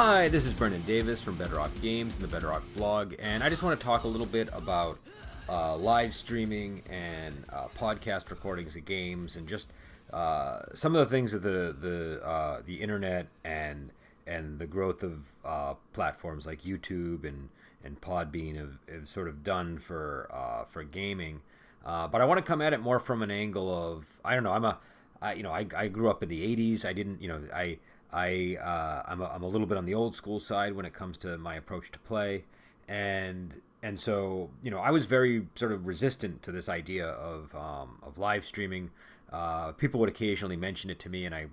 Hi, this is Brendan Davis from Bedrock Games and the Bedrock blog, and I just want to talk a little bit about live streaming and podcast recordings of games, and just some of the things that the internet and the growth of platforms like YouTube and Podbean have sort of done for gaming. But I want to come at it more from an angle of, I don't know, I grew up in the '80s. I didn't, I'm a little bit on the old school side when it comes to my approach to play, and so I was very sort of resistant to this idea of live streaming. People would occasionally mention it to me, and I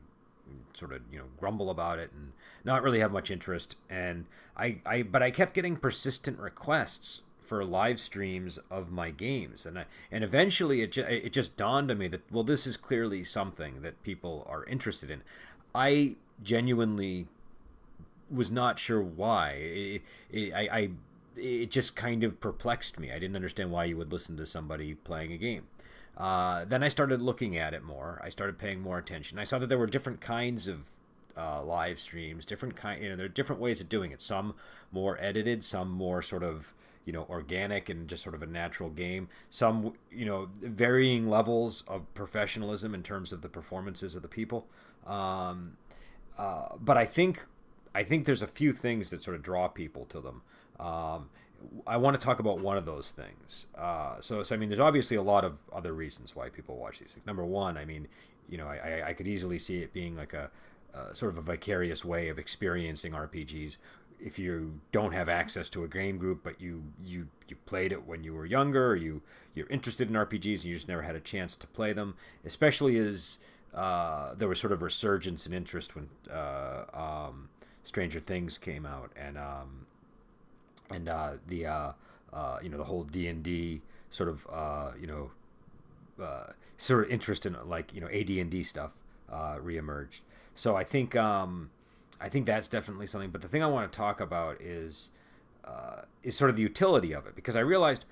sort of grumble about it and not really have much interest. And but I kept getting persistent requests for live streams of my games, and eventually it just dawned on me that, well, this is clearly something that people are interested in. I genuinely was not sure why. It just kind of perplexed me. I didn't understand why you would listen to somebody playing a game. Then I started looking at it more. I started paying more attention. I saw that there were different kinds of live streams, there are different ways of doing it. Some more edited, some more sort of organic and just sort of a natural game. Some varying levels of professionalism in terms of the performances of the people. But I think there's a few things that sort of draw people to them. I want to talk about one of those things. So I mean, there's obviously a lot of other reasons why people watch these things. Number one, I mean, I could easily see it being like a sort of a vicarious way of experiencing RPGs. If you don't have access to a game group, but you played it when you were younger, or you're interested in RPGs and you just never had a chance to play them, especially as there was sort of resurgence in interest when Stranger Things came out, and the whole D&D sort of sort of interest in AD&D stuff reemerged. So I think that's definitely something. But the thing I want to talk about is sort of the utility of it, because I realized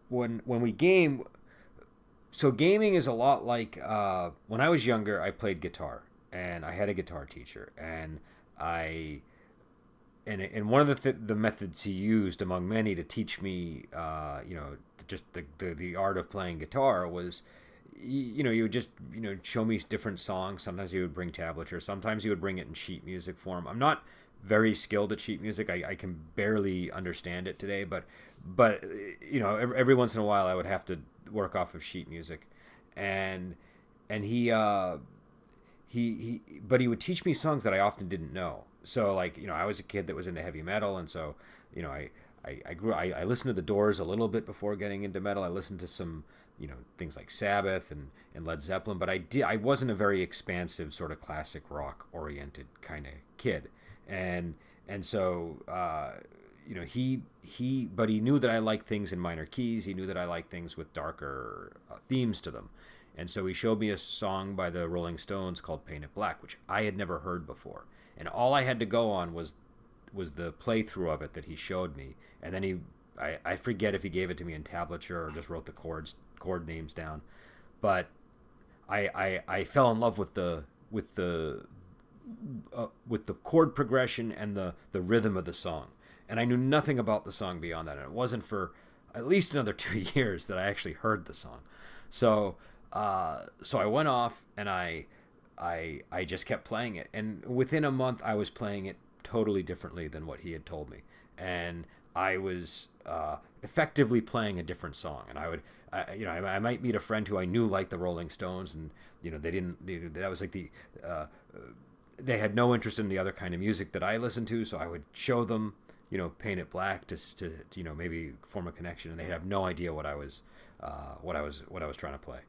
when we game. So gaming is a lot like when I was younger, I played guitar, and I had a guitar teacher, and one of the methods he used among many to teach me, just the art of playing guitar was, you would just show me different songs. Sometimes he would bring tablature, sometimes he would bring it in sheet music form. I'm not very skilled at sheet music. I can barely understand it today, but every once in a while I would have to work off of sheet music, and he would teach me songs that I often didn't know. So I was a kid that was into heavy metal, and so I listened to the Doors a little bit before getting into metal. I listened to some things like Sabbath and Led Zeppelin, but I wasn't a very expansive sort of classic rock oriented kind of kid, and so but he knew that I liked things in minor keys. He knew that I liked things with darker themes to them. And so he showed me a song by the Rolling Stones called Painted Black, which I had never heard before. And all I had to go on was the playthrough of it that he showed me. And then I forget if he gave it to me in tablature or just wrote the chord names down. But I fell in love with the chord progression and the rhythm of the song. And I knew nothing about the song beyond that. And it wasn't for at least another 2 years that I actually heard the song. So I went off and I just kept playing it. And within a month, I was playing it totally differently than what he had told me. And I was effectively playing a different song. And I might meet a friend who I knew liked the Rolling Stones, and that was like they had no interest in the other kind of music that I listened to. So I would show them Paint It Black to maybe form a connection, and they have no idea what I was trying to play.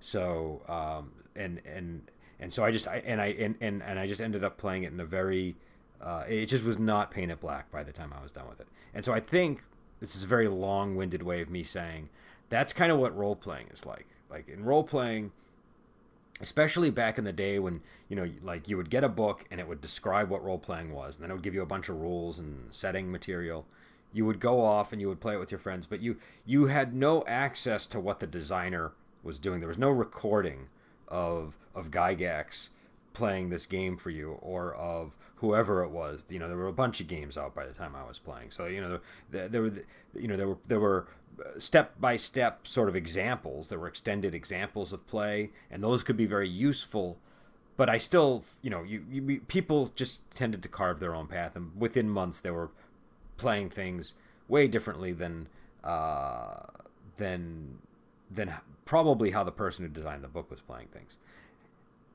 So so I just ended up playing it in a very it just was not Paint It Black by the time I was done with it. And so I think this is a very long-winded way of me saying that's kind of what role-playing is like. Like in role-playing, especially back in the day when you would get a book and it would describe what role-playing was, and then it would give you a bunch of rules and setting material. You would go off and you would play it with your friends, but you had no access to what the designer was doing. There was no recording of Gygax playing this game for you, or of whoever it was. You know, there were a bunch of games out by the time I was playing, so you know there were step by step sort of examples. There were extended examples of play, and those could be very useful. But I still, you know, people just tended to carve their own path, and within months they were playing things way differently than probably how the person who designed the book was playing things.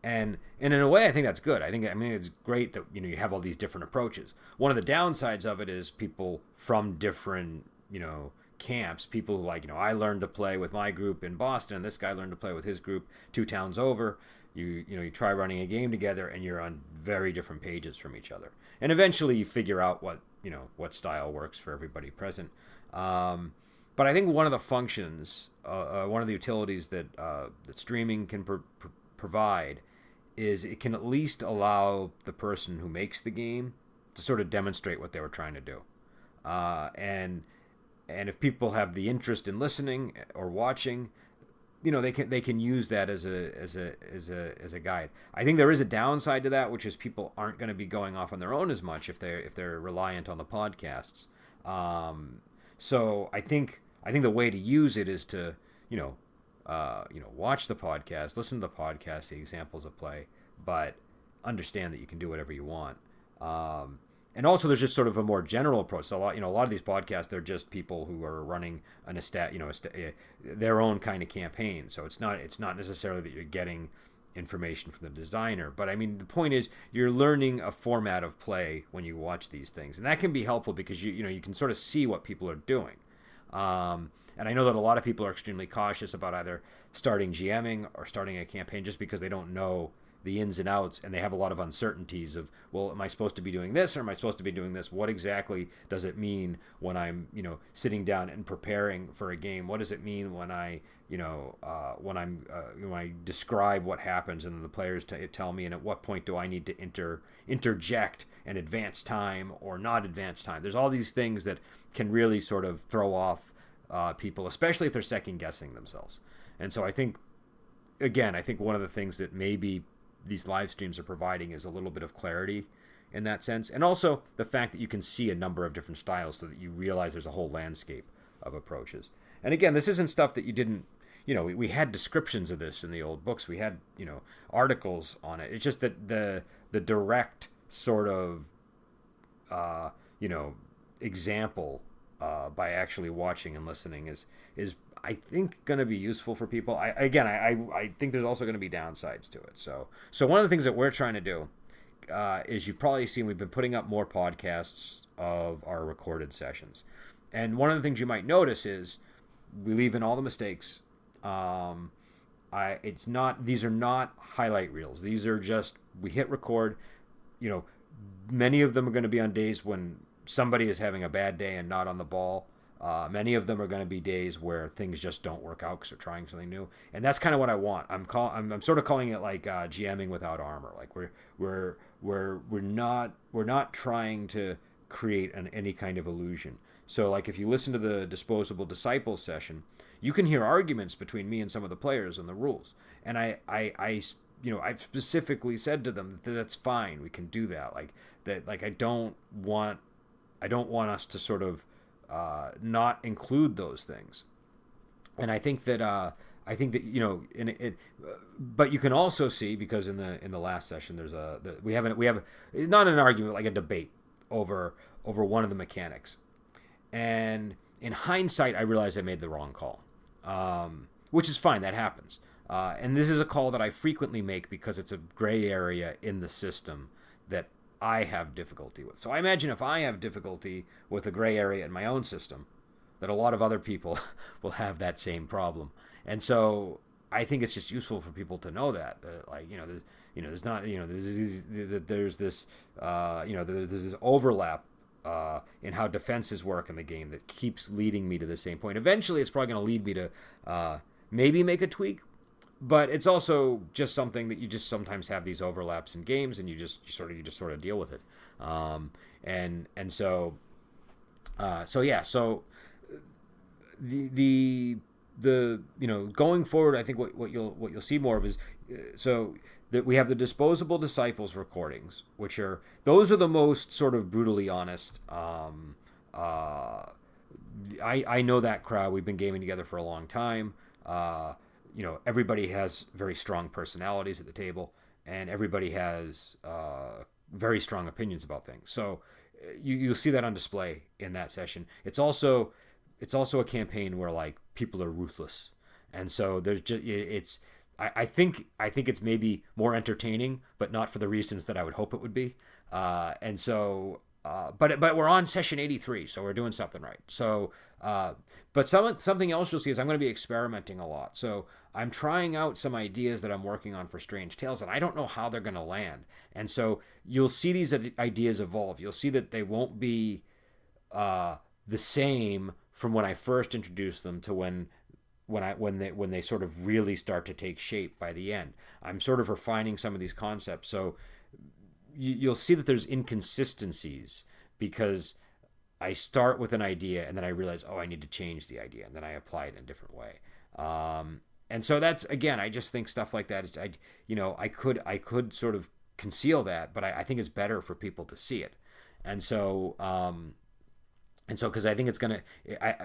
And in a way, I think that's good. I mean, it's great that, you know, you have all these different approaches. One of the downsides of it is people from different, you know, camps, people who, like, you know, I learned to play with my group in Boston, and this guy learned to play with his group 2 towns over. You know, you try running a game together, and you're on very different pages from each other. And eventually, you figure out what style works for everybody present. But I think one of the functions, one of the utilities that streaming can provide is it can at least allow the person who makes the game to sort of demonstrate what they were trying to do. And if people have the interest in listening or watching, you know, they can use that as a guide. I think there is a downside to that, which is people aren't going to be going off on their own as much if they're reliant on the podcasts. So I think the way to use it is to watch the podcast, listen to the podcast, the examples of play, but understand that you can do whatever you want. And also, there's just sort of a more general approach. So a lot of these podcasts, they're just people who are running their own kind of campaign. So it's not necessarily that you're getting information from the designer, but I mean, the point is you're learning a format of play when you watch these things, and that can be helpful because you can sort of see what people are doing. And I know that a lot of people are extremely cautious about either starting GMing or starting a campaign just because they don't know the ins and outs, and they have a lot of uncertainties of, well, am I supposed to be doing this or am I supposed to be doing this? What exactly does it mean when I'm, sitting down and preparing for a game? What does it mean when I, when I describe what happens and then the players tell me, and at what point do I need to interject and advance time or not advance time? There's all these things that can really sort of throw off people, especially if they're second guessing themselves. And so I think one of the things that maybe these live streams are providing is a little bit of clarity in that sense, and also the fact that you can see a number of different styles so that you realize there's a whole landscape of approaches. And again, this isn't stuff that you didn't, we had descriptions of this in the old books, we had articles on it. It's just that the direct sort of example by actually watching and listening is I think going to be useful for people. I think there's also going to be downsides to it. So one of the things that we're trying to do is, you've probably seen, we've been putting up more podcasts of our recorded sessions. And one of the things you might notice is we leave in all the mistakes. These are not highlight reels. These are just, we hit record. Many of them are going to be on days when somebody is having a bad day and not on the ball. Many of them are going to be days where things just don't work out because they're trying something new, and that's kind of what I want. I'm sort of calling it like GMing without armor. Like we're not trying to create any kind of illusion. So like if you listen to the Disposable Disciples session, you can hear arguments between me and some of the players on the rules, and I've specifically said to them that that's fine. We can do that. I don't want us to sort of not include those things. And I think that but you can also see, because in the last session we have not an argument, like a debate over one of the mechanics. And in hindsight, I realized I made the wrong call, which is fine. That happens. And this is a call that I frequently make because it's a gray area in the system that I have difficulty with. So I imagine if I have difficulty with a gray area in my own system, that a lot of other people will have that same problem. And so I think it's just useful for people to know that, there's this overlap in how defenses work in the game that keeps leading me to the same point. Eventually, it's probably going to lead me to maybe make a tweak. But it's also just something that you just sometimes have these overlaps in games, and you just sort of deal with it. The going forward, I think what you'll see more of is, so that we have the Disposable Disciples recordings, which are those are the most sort of brutally honest. I know that crowd. We've been gaming together for a long time. Everybody has very strong personalities at the table, and everybody has very strong opinions about things. So you'll see that on display in that session. It's also a campaign where like people are ruthless, and so there's just it's. I think it's maybe more entertaining, but not for the reasons that I would hope it would be. And so. But we're on session 83, so we're doing something right. So, but something else you'll see is I'm going to be experimenting a lot. So I'm trying out some ideas that I'm working on for Strange Tales, and I don't know how they're going to land. And so you'll see these ideas evolve. You'll see that they won't be the same from when I first introduced them to when they sort of really start to take shape by the end. I'm sort of refining some of these concepts. So you'll see that there's inconsistencies because I start with an idea and then I realize, oh, I need to change the idea, and then I apply it in a different way. And so that's, again, I just think stuff like that. I could sort of conceal that, but I think it's better for people to see it. And so because I think it's gonna,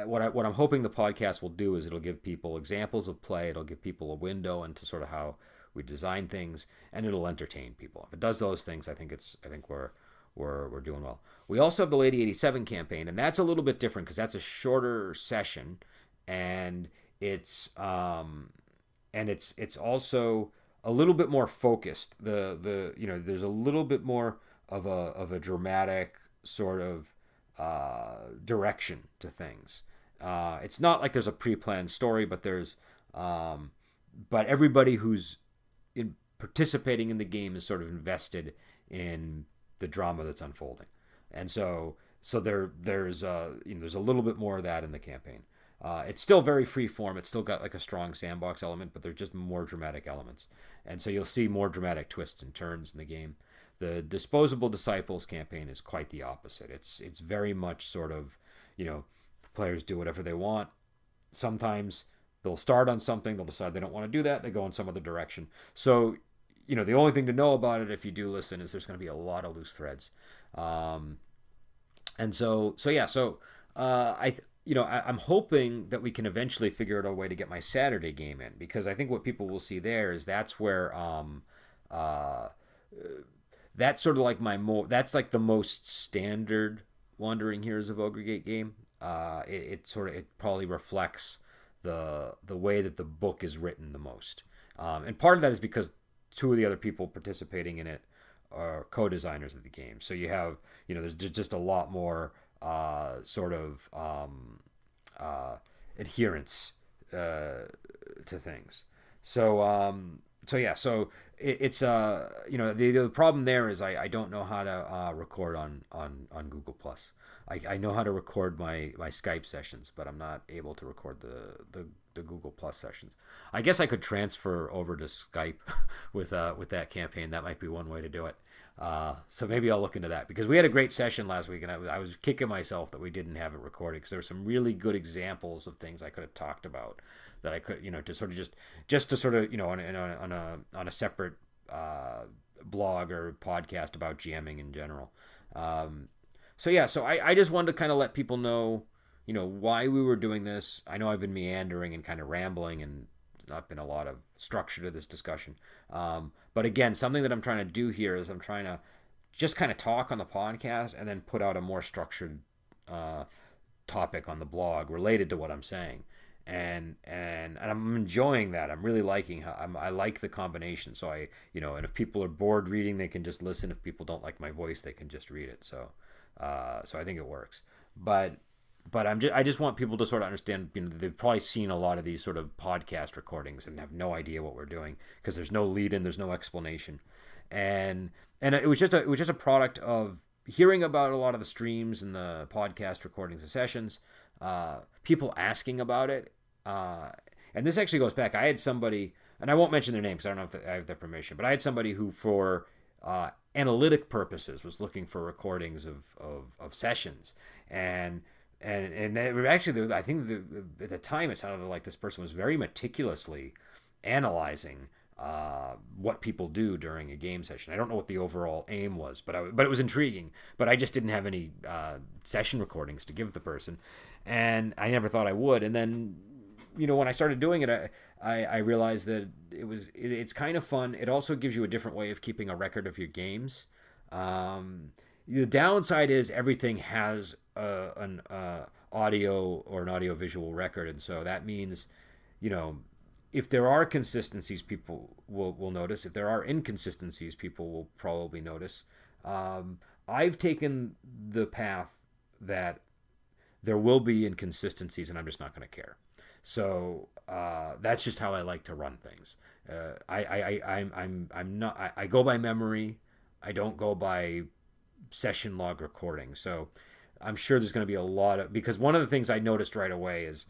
what I'm hoping the podcast will do is it'll give people examples of play. It'll give people a window into sort of how we design things, and it'll entertain people. If it does those things, I think we're doing well. We also have the Lady 87 campaign, and that's a little bit different because that's a shorter session, and it's also a little bit more focused. There's a little bit more of a dramatic sort of direction to things. It's not like there's a pre-planned story, but but everybody who's participating in the game is sort of invested in the drama that's unfolding, and so there's a little bit more of that in the campaign. It's still very free form. It's still got like a strong sandbox element, but there's just more dramatic elements, and so you'll see more dramatic twists and turns in the game. The Disposable Disciples campaign is quite the opposite. It's very much sort of, the players do whatever they want. Sometimes they'll start on something, they'll decide they don't want to do that, they go in some other direction. So, the only thing to know about it if you do listen is there's going to be a lot of loose threads. I'm hoping that we can eventually figure out a way to get my Saturday game in, because I think what people will see there is that's where that's sort of like that's like the most standard Wandering Heroes of Ogregate game. It probably reflects the way that the book is written the most, and part of that is because two of the other people participating in it are co-designers of the game. So you have, there's just a lot more adherence to things. The problem there is I don't know how to record on Google Plus. I know how to record my Skype sessions, but I'm not able to record the Google Plus sessions. I guess I could transfer over to Skype with that campaign. That might be one way to do it. So maybe I'll look into that, because we had a great session last week, and I was kicking myself that we didn't have it recorded, because there were some really good examples of things I could have talked about that I could, to sort of just to sort of, on a separate blog or podcast about GMing in general. So I just wanted to kind of let people know, why we were doing this. I know I've been meandering and kind of rambling, and there's not been a lot of structure to this discussion. But again, something that I'm trying to do here is I'm trying to just kind of talk on the podcast and then put out a more structured topic on the blog related to what I'm saying. And I'm enjoying that. I'm really liking how I like the combination. So and if people are bored reading, they can just listen. If people don't like my voice, they can just read it. So I think it works. But I just want people to sort of understand. They've probably seen a lot of these sort of podcast recordings and have no idea what we're doing, because there's no lead in, there's no explanation, and it was just a product of hearing about a lot of the streams and the podcast recordings and sessions, people asking about it. And this actually goes back. I had somebody, and I won't mention their name because I don't know if I have their permission, but I had somebody who, for analytic purposes, was looking for recordings of sessions. And actually, I think at the time it sounded like this person was very meticulously analyzing what people do during a game session. I don't know what the overall aim was, but it was intriguing. But I just didn't have any session recordings to give the person, and I never thought I would. And then, when I started doing it, I realized that it's kind of fun. It also gives you a different way of keeping a record of your games. The downside is everything has an audio or an audio visual record, and so that means, if there are consistencies, people will notice. If there are inconsistencies, people will probably notice. I've taken the path that there will be inconsistencies, and I'm just not going to care. So that's just how I like to run things. I'm not. I go by memory. I don't go by session log recording. So I'm sure there's going to be a lot of, because one of the things I noticed right away is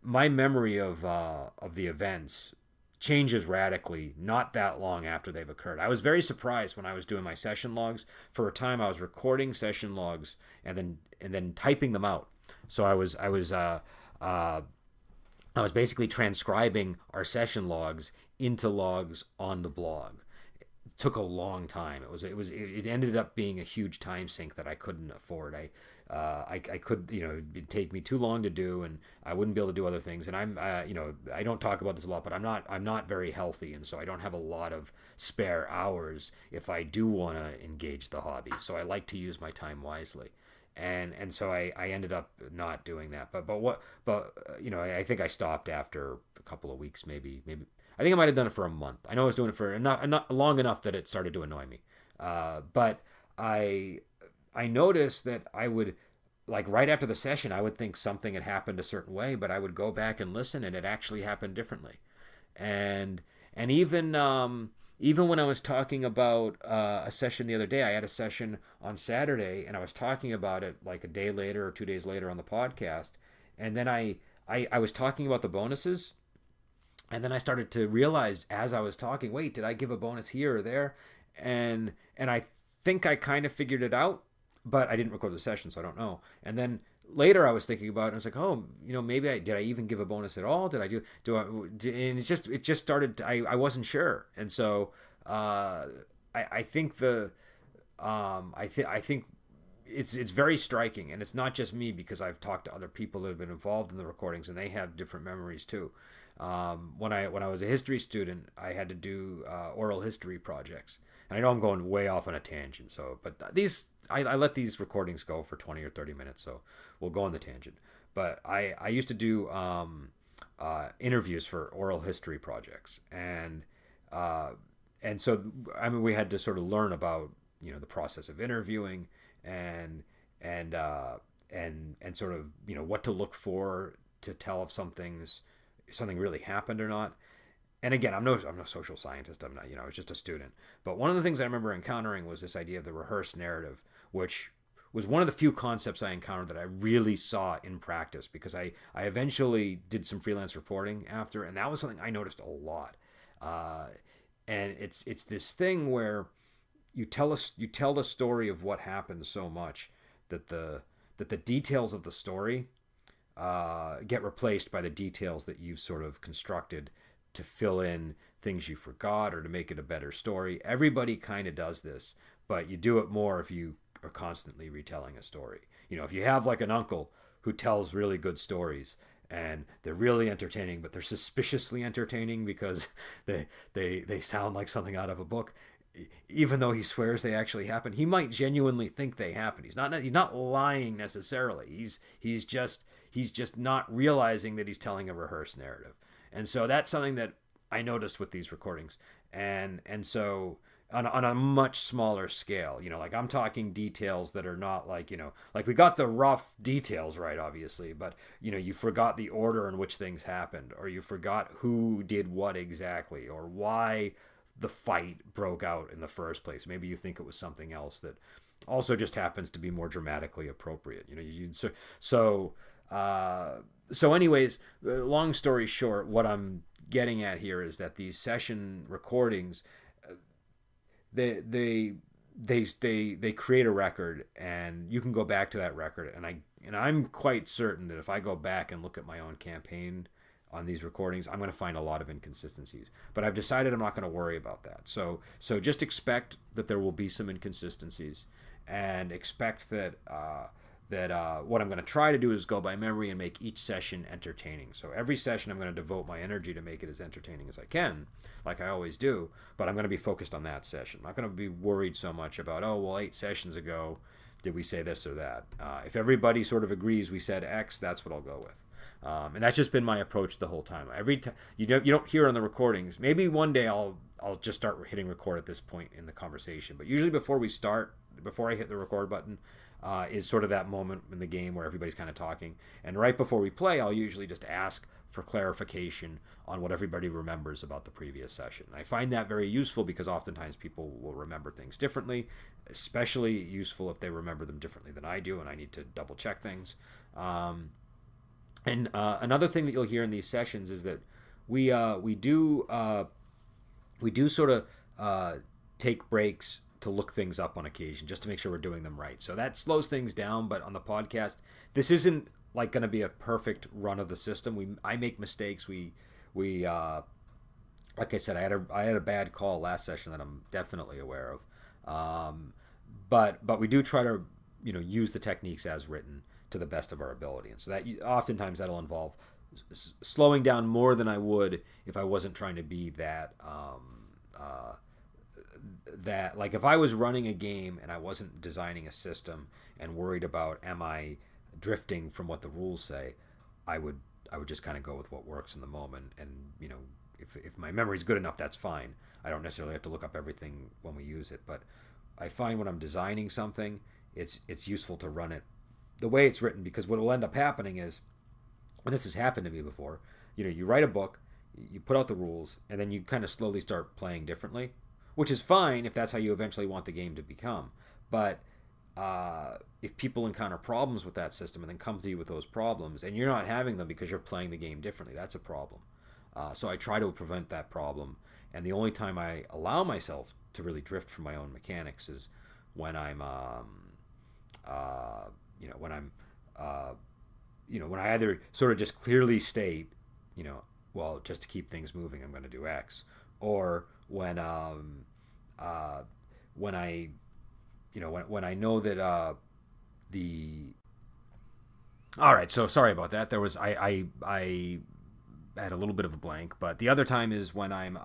my memory of the events changes radically not that long after they've occurred. I was very surprised when I was doing my session logs. For a time, I was recording session logs and then typing them out. So I was basically transcribing our session logs into logs on the blog. It took a long time. It ended up being a huge time sink that I couldn't afford. I could, it'd take me too long to do, and I wouldn't be able to do other things. And I don't talk about this a lot, but I'm not very healthy, and so I don't have a lot of spare hours if I do want to engage the hobby. So I like to use my time wisely. And so I ended up not doing that. I think I stopped after a couple of weeks, maybe. I think I might have done it for a month. I know I was doing it for not long enough that it started to annoy me. But I noticed that I would, like, right after the session, I would think something had happened a certain way, but I would go back and listen, and it actually happened differently. And even when I was talking about a session the other day, I had a session on Saturday, and I was talking about it like a day later or 2 days later on the podcast, and then I was talking about the bonuses. And then I started to realize as I was talking, wait, did I give a bonus here or there? And I think I kind of figured it out, but I didn't record the session, so I don't know. And then later I was thinking about it, and I was like, oh, maybe did I even give a bonus at all? Did I and it just started, I wasn't sure. And so I think I think it's very striking, and it's not just me, because I've talked to other people that have been involved in the recordings, and they have different memories too. When I was a history student, I had to do oral history projects, and I know I'm going way off on a tangent. But I let these recordings go for 20 or 30 minutes, so we'll go on the tangent. But I used to do interviews for oral history projects, and so we had to sort of learn about the process of interviewing and sort of what to look for to tell if something really happened or not. And again, I'm no social scientist. I'm not, I was just a student. But one of the things I remember encountering was this idea of the rehearsed narrative, which was one of the few concepts I encountered that I really saw in practice, because I eventually did some freelance reporting after, and that was something I noticed a lot. And it's this thing where you tell the story of what happened so much that the details of the story get replaced by the details that you've sort of constructed to fill in things you forgot or to make it a better story. Everybody kind of does this, but you do it more if you are constantly retelling a story. If you have like an uncle who tells really good stories and they're really entertaining, but they're suspiciously entertaining because they sound like something out of a book, even though he swears they actually happened, he might genuinely think they happened. He's not lying necessarily. He's just not realizing that he's telling a rehearsed narrative. And so that's something that I noticed with these recordings. And so on a much smaller scale, like I'm talking details that are not like, like we got the rough details right, obviously, but you forgot the order in which things happened, or you forgot who did what exactly, or why the fight broke out in the first place. Maybe you think it was something else that also just happens to be more dramatically appropriate. So anyways, long story short, what I'm getting at here is that these session recordings, they create a record, and you can go back to that record, and I'm quite certain that if I go back and look at my own campaign on these recordings, I'm going to find a lot of inconsistencies. But I've decided I'm not going to worry about that. So just expect that there will be some inconsistencies, and expect that what I'm going to try to do is go by memory and make each session entertaining. So every session I'm going to devote my energy to make it as entertaining as I can, like I always do, but I'm going to be focused on that session. I'm not going to be worried so much about, oh, well, 8 sessions ago, did we say this or that? If everybody sort of agrees we said X, that's what I'll go with. And that's just been my approach the whole time. Every time you don't hear on the recordings. Maybe one day I'll just start hitting record at this point in the conversation. But usually before I hit the record button, is sort of that moment in the game where everybody's kind of talking. And right before we play, I'll usually just ask for clarification on what everybody remembers about the previous session. And I find that very useful because oftentimes people will remember things differently, especially useful if they remember them differently than I do, and I need to double check things. And another thing that you'll hear in these sessions is that we do sort of take breaks to look things up on occasion, just to make sure we're doing them right. So that slows things down. But on the podcast, this isn't like going to be a perfect run of the system. I make mistakes. We like I said, I had a bad call last session that I'm definitely aware of. But we do try to use the techniques as written to the best of our ability, and so that oftentimes that'll involve slowing down more than I would if I wasn't trying to be that like if I was running a game and I wasn't designing a system and worried about am I drifting from what the rules say, I would just kind of go with what works in the moment. And if my memory's good enough, that's fine. I don't necessarily have to look up everything when we use it, but I find when I'm designing something, it's useful to run it the way it's written, because what will end up happening is, and this has happened to me before, you write a book, you put out the rules, and then you kind of slowly start playing differently, which is fine if that's how you eventually want the game to become. But if people encounter problems with that system and then come to you with those problems, and you're not having them because you're playing the game differently, that's a problem. So I try to prevent that problem, and the only time I allow myself to really drift from my own mechanics is when I'm when I either sort of just clearly state, well, just to keep things moving, I'm going to do X, or when I when I know that all right, so sorry about that. There was I had a little bit of a blank, but the other time is when I'm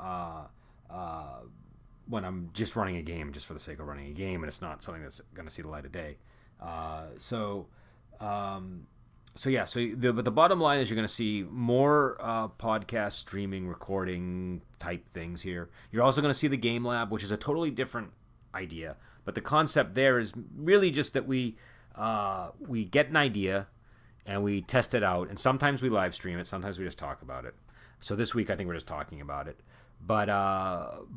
just running a game just for the sake of running a game, and it's not something that's going to see the light of day. But the bottom line is you're going to see more podcast streaming, recording type things here. You're also going to see the Game Lab, which is a totally different idea. But the concept there is really just that we get an idea and we test it out. And sometimes we live stream it. Sometimes we just talk about it. So this week I think we're just talking about it. But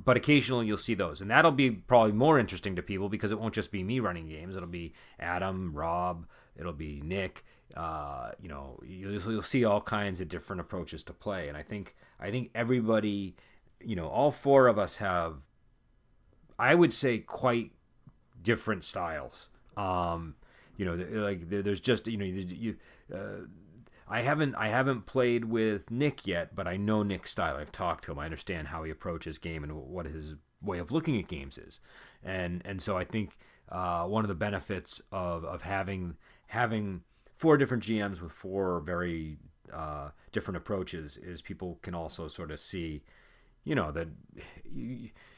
occasionally you'll see those, and that'll be probably more interesting to people because it won't just be me running games. It'll be Adam, Rob, it'll be Nick. You'll see all kinds of different approaches to play, and I think everybody, all 4 of us have, I would say, quite different styles. There's just I haven't played with Nick yet, but I know Nick's style. I've talked to him. I understand how he approaches game and what his way of looking at games is, and so I think one of the benefits of having 4 different GMs with 4 very different approaches is people can also sort of see, that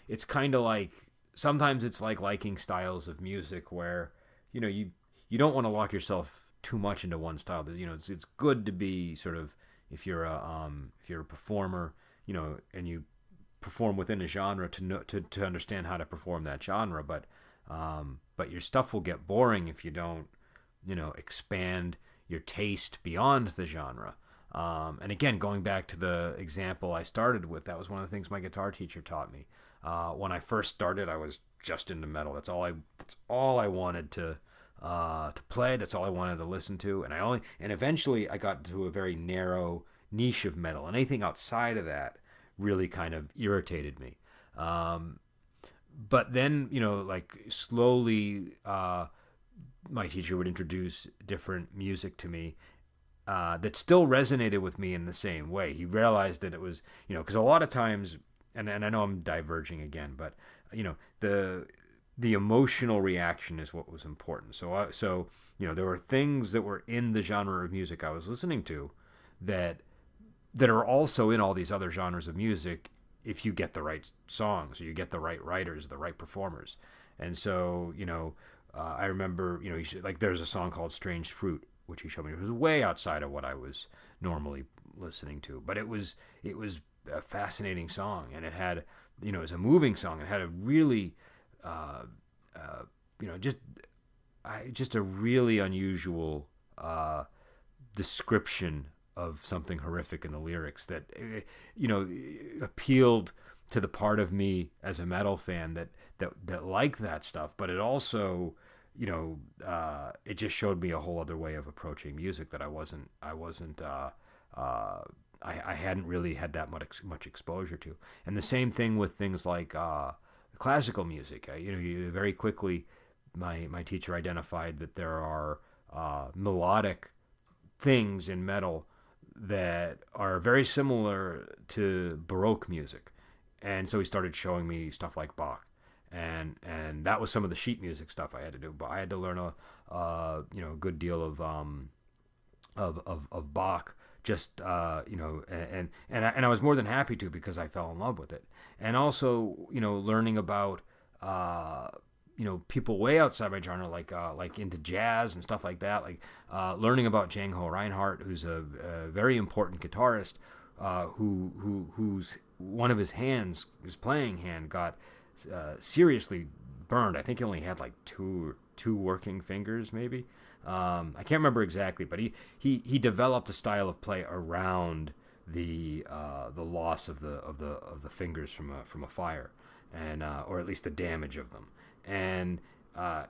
it's kind of like sometimes it's like liking styles of music where you don't want to lock yourself too much into one style. It's good to be sort of, if you're a performer, and you perform within a genre, to understand how to perform that genre. But your stuff will get boring if you don't expand your taste beyond the genre. And again, going back to the example I started with, that was one of the things my guitar teacher taught me. When I first started, I was just into metal. That's all I wanted to play. That's all I wanted to listen to, and eventually I got to a very narrow niche of metal, and anything outside of that really kind of irritated me. But then slowly my teacher would introduce different music to me, that still resonated with me in the same way. He realized that it was, because a lot of times, and I know I'm diverging again, but the emotional reaction is what was important. So there were things that were in the genre of music I was listening to that are also in all these other genres of music if you get the right songs, or you get the right writers, the right performers. And so, I remember, like there's a song called Strange Fruit, which he showed me. It was way outside of what I was normally listening to, but it was a fascinating song, and it had, it was a moving song. It had a really, just a really unusual description of something horrific in the lyrics that appealed to the part of me as a metal fan that liked that stuff, but it also it just showed me a whole other way of approaching music that I hadn't really had that much exposure to. And the same thing with things like classical music. You very quickly, my teacher identified that there are melodic things in metal that are very similar to Baroque music, and so he started showing me stuff like Bach, and that was some of the sheet music stuff I had to do. But I had to learn a good deal of Bach, just and I was more than happy to, because I fell in love with it. And also learning about people way outside my genre, like into jazz and stuff like that, like learning about Django Reinhardt, who's a very important guitarist, who's one of his playing hand got seriously burned. I think he only had like two working fingers, maybe. I can't remember exactly, but he developed a style of play around the loss of the fingers from a fire, and or at least the damage of them. And that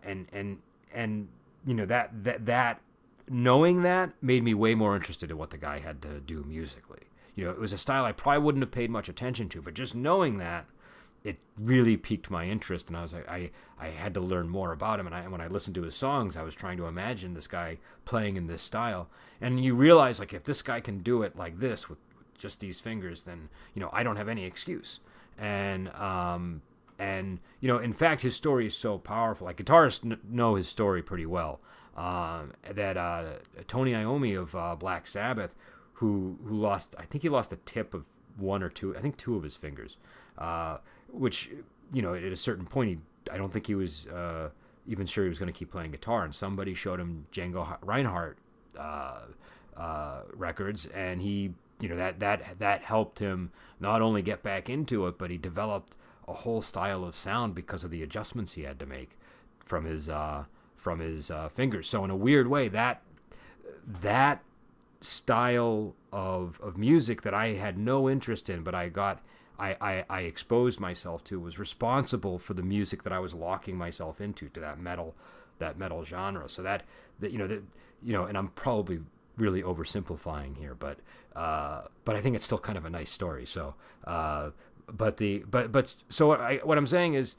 knowing that made me way more interested in what the guy had to do musically. It was a style I probably wouldn't have paid much attention to, but just knowing that, it really piqued my interest, and I was like, I had to learn more about him. And when I listened to his songs, I was trying to imagine this guy playing in this style. And you realize, like, if this guy can do it like this with just these fingers, then I don't have any excuse. And in fact, his story is so powerful. Like, guitarists know his story pretty well. That Tony Iommi of Black Sabbath, who lost, I think he lost the tip of one or two, I think two of his fingers, which at a certain point, I don't think he was even sure he was going to keep playing guitar. And somebody showed him Django Reinhardt records, and he, that helped him not only get back into it, but he developed a whole style of sound because of the adjustments he had to make from his fingers. So in a weird way, that style of music that I had no interest in, but I exposed myself to, was responsible for the music that I was locking myself into, to that metal genre. So that and I'm probably really oversimplifying here, but I think it's still kind of a nice story. So what I'm saying is,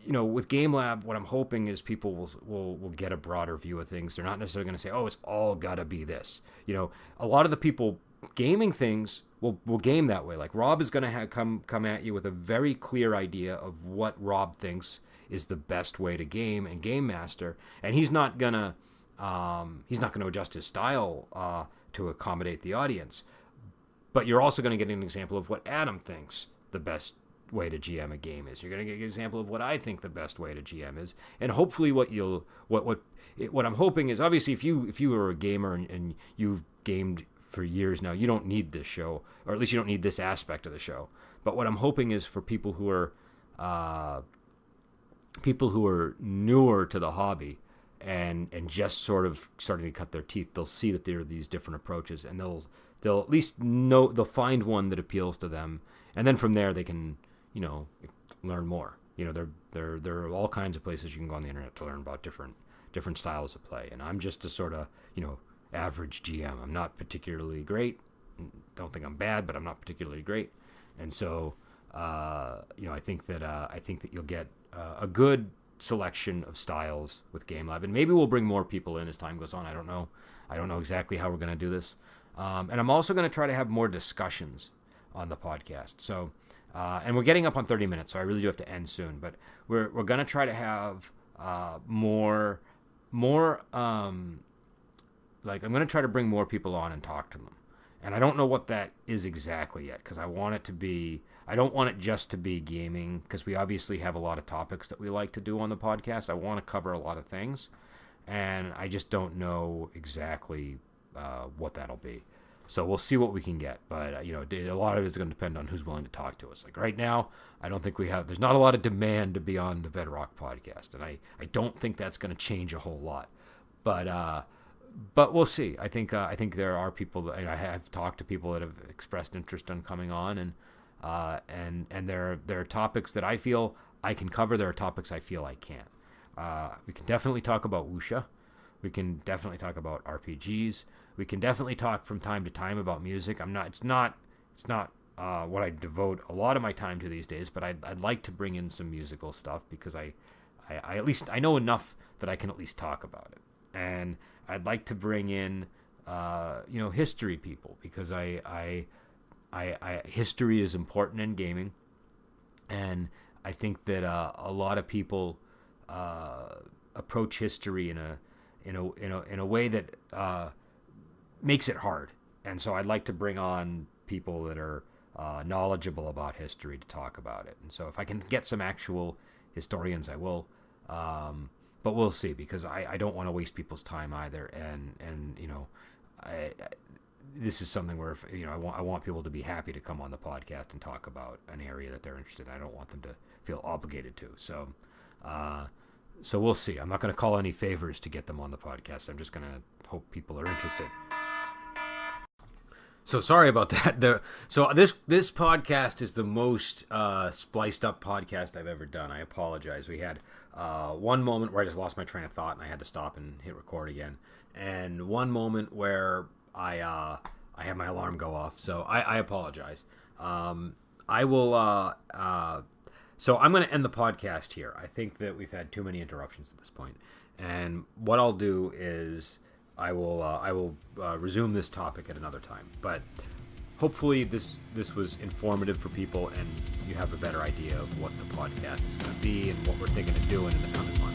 with Game Lab, what I'm hoping is people will get a broader view of things. They're not necessarily going to say, oh, it's all gotta be this. A lot of the people gaming things will game that way. Like, Rob is going to come at you with a very clear idea of what Rob thinks is the best way to game and game master, and he's not gonna adjust his style to accommodate the audience. But you're also going to get an example of what Adam thinks the best way to GM a game is. You're going to get an example of what I think the best way to GM is, and hopefully what I'm hoping is, obviously, if you are a gamer and you've gamed for years now, you don't need this show, or at least you don't need this aspect of the show. But what I'm hoping is, for people who are newer to the hobby and just sort of starting to cut their teeth, they'll see that there are these different approaches, and they'll at least know, they'll find one that appeals to them, and then from there they can learn more. There are all kinds of places you can go on the internet to learn about different styles of play, and I'm just a sort of average GM. I'm not particularly great. Don't think I'm bad, but I'm not particularly great, and so I think that you'll get a good selection of styles with Game Lab, and maybe we'll bring more people in as time goes on. I don't know exactly how we're going to do this, and I'm also going to try to have more discussions on the podcast. So, and we're getting up on 30 minutes, so I really do have to end soon. But we're going to try to have more like I'm going to try to bring more people on and talk to them. And I don't know what that is exactly yet, because I want it to be, I don't want it just to be gaming, because we obviously have a lot of topics that we like to do on the podcast. I want to cover a lot of things, and I just don't know exactly what that'll be. So we'll see what we can get. But, a lot of it's going to depend on who's willing to talk to us. Like right now, I don't think there's not a lot of demand to be on the Bedrock podcast, and I don't think that's going to change a whole lot. But we'll see. I think there are people that I have talked to people that have expressed interest in coming on, and there are topics that I feel I can cover. There are topics I feel I can't. We can definitely talk about wuxia. We can definitely talk about RPGs. We can definitely talk from time to time about music. It's not what I devote a lot of my time to these days, but I'd like to bring in some musical stuff, because I at least I know enough that I can at least talk about it. And I'd like to bring in, history people, because I history is important in gaming, and I think that a lot of people approach history in a way that makes it hard. And so I'd like to bring on people that are knowledgeable about history to talk about it. And so if I can get some actual historians, I will. But we'll see, because I don't want to waste people's time either, and this is something where I want people to be happy to come on the podcast and talk about an area that they're interested in. I don't want them to feel obligated to. So we'll see. I'm not going to call any favors to get them on the podcast. I'm just going to hope people are interested. So sorry about that. So this podcast is the most spliced up podcast I've ever done. I apologize. We had one moment where I just lost my train of thought and I had to stop and hit record again, and one moment where I had my alarm go off. So I apologize. I will. So I'm going to end the podcast here. I think that we've had too many interruptions at this point, and what I'll do is I will resume this topic at another time. But hopefully this was informative for people, and you have a better idea of what the podcast is going to be and what we're thinking of doing in the coming months.